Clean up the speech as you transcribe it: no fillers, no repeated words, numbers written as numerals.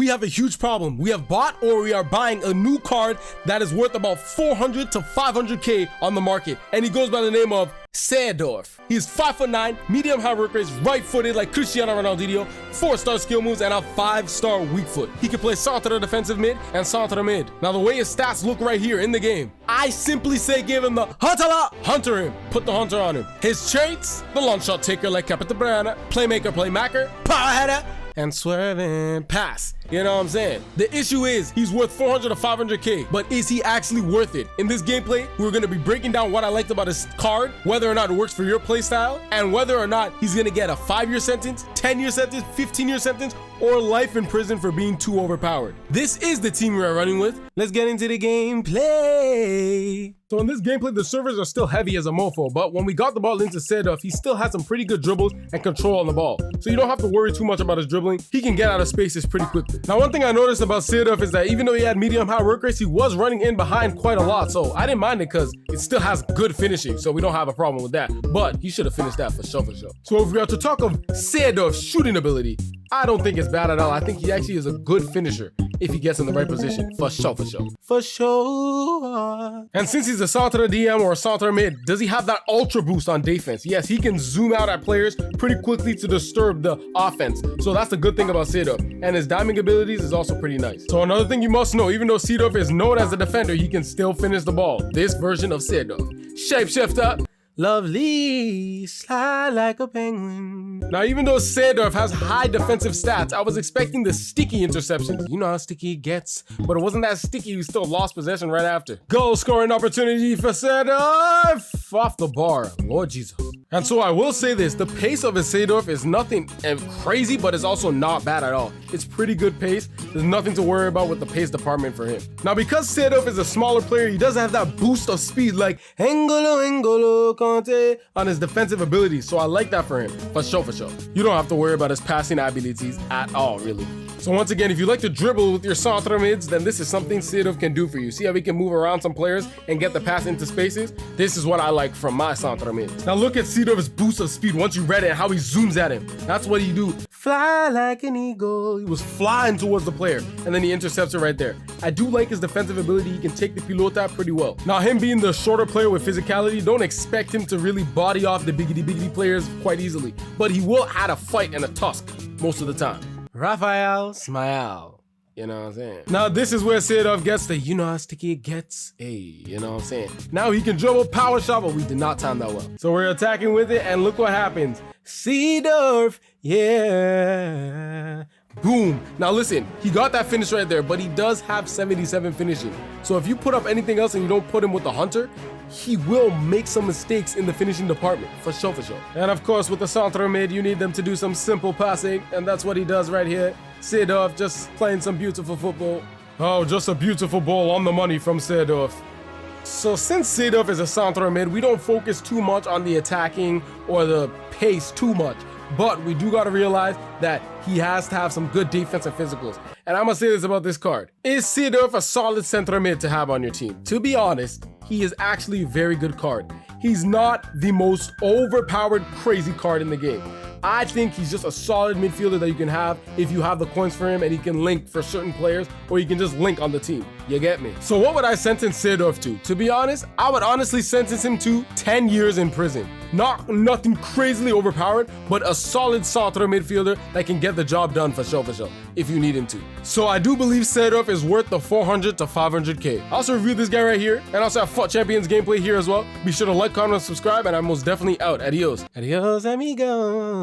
we have a huge problem. We have bought or we are buying a new card that is worth about 400 to 500k on the market, and he goes by the name of Seedorf. He's 5'9", medium high work rates, right-footed like Cristiano Ronaldo, 4-star skill moves, and a 5-star weak foot. He can play centre defensive mid and centre mid. Now the way his stats look right here in the game, I simply say give him the hunter him, put the hunter on him. His traits, the long shot taker like Captain Brana, playmaker, power header, and swerving pass. You know what I'm saying? The issue is he's worth 400 to 500k, but is he actually worth it? In this gameplay, we're going to be breaking down what I liked about his card, whether or not it works for your playstyle, and whether or not he's going to get a 5-year sentence, 10-year sentence, 15-year sentence, or life in prison for being too overpowered. This is the team we are running with. Let's get into the gameplay. So in this gameplay, the servers are still heavy as a mofo, but when we got the ball into Seedorf, he still had some pretty good dribbles and control on the ball. So you don't have to worry too much about his dribbling. He can get out of spaces pretty quickly. Now, one thing I noticed about Seedorf is that even though he had medium high work rates, he was running in behind quite a lot. So I didn't mind it because it still has good finishing. So we don't have a problem with that, but he should have finished that for sure. So if we are to talk of Seedorf's shooting ability, I don't think it's bad at all. I think he actually is a good finisher if he gets in the right position. For sure. And since he's a centre DM or a centre mid, does he have that ultra boost on defense? Yes, he can zoom out at players pretty quickly to disturb the offense. So that's the good thing about Seedorf. And his diming abilities is also pretty nice. So another thing you must know, even though Seedorf is known as a defender, he can still finish the ball. This version of Seedorf. Shapeshifter. Lovely, slide like a penguin. Now, even though Seedorf has high defensive stats, I was expecting the sticky interceptions. You know how sticky it gets, but it wasn't that sticky. We still lost possession right after. Goal scoring opportunity for Seedorf off the bar. Lord Jesus. And so I will say this, the pace of his Seedorf is nothing crazy, but it's also not bad at all. It's pretty good pace. There's nothing to worry about with the pace department for him. Now, because Seedorf is a smaller player, he doesn't have that boost of speed like N'Golo Conte on his defensive abilities, so I like that for him. For sure. You don't have to worry about his passing abilities at all, really. So once again, if you like to dribble with your centre mids, then this is something Seedorf can do for you. See how he can move around some players and get the pass into spaces? This is what I like from my centre mids. Now look at Seedorf's boost of speed once you read it and how he zooms at him. That's what he do. Fly like an eagle. He was flying towards the player and then he intercepts it right there. I do like his defensive ability. He can take the pilota pretty well. Now him being the shorter player with physicality, don't expect him to really body off the biggity players quite easily, but he will add a fight and a tusk most of the time. Raphael Smile. You know what I'm saying? Now this is where Seedorf gets the you know how sticky it gets. Hey, you know what I'm saying? Now he can dribble power shot, but we did not time that well. So we're attacking with it and look what happens. Seedorf, yeah. Boom. Now listen, he got that finish right there, but he does have 77 finishing. So if you put up anything else and you don't put him with the hunter, he will make some mistakes in the finishing department, for sure. And of course, with the centre mid, you need them to do some simple passing, and that's what he does right here. Seedorf just playing some beautiful football. Oh, just a beautiful ball on the money from Seedorf. So since Seedorf is a centre mid, we don't focus too much on the attacking or the pace too much. But we do got to realize that he has to have some good defense and physicals. And I'm going to say this about this card. Is Seedorf a solid centre mid to have on your team? To be honest, he is actually a very good card. He's not the most overpowered crazy card in the game. I think he's just a solid midfielder that you can have if you have the coins for him and he can link for certain players, or you can just link on the team. You get me? So what would I sentence Seedorf to? To be honest, I would honestly sentence him to 10 years in prison. Nothing crazily overpowered, but a solid centre midfielder that can get the job done for sure, if you need him to. So I do believe Seedorf is worth the 400 to 500k. I also reviewed this guy right here, and also have FUT Champions gameplay here as well. Be sure to like, comment, and subscribe, and I'm most definitely out. Adios. Adios, amigos.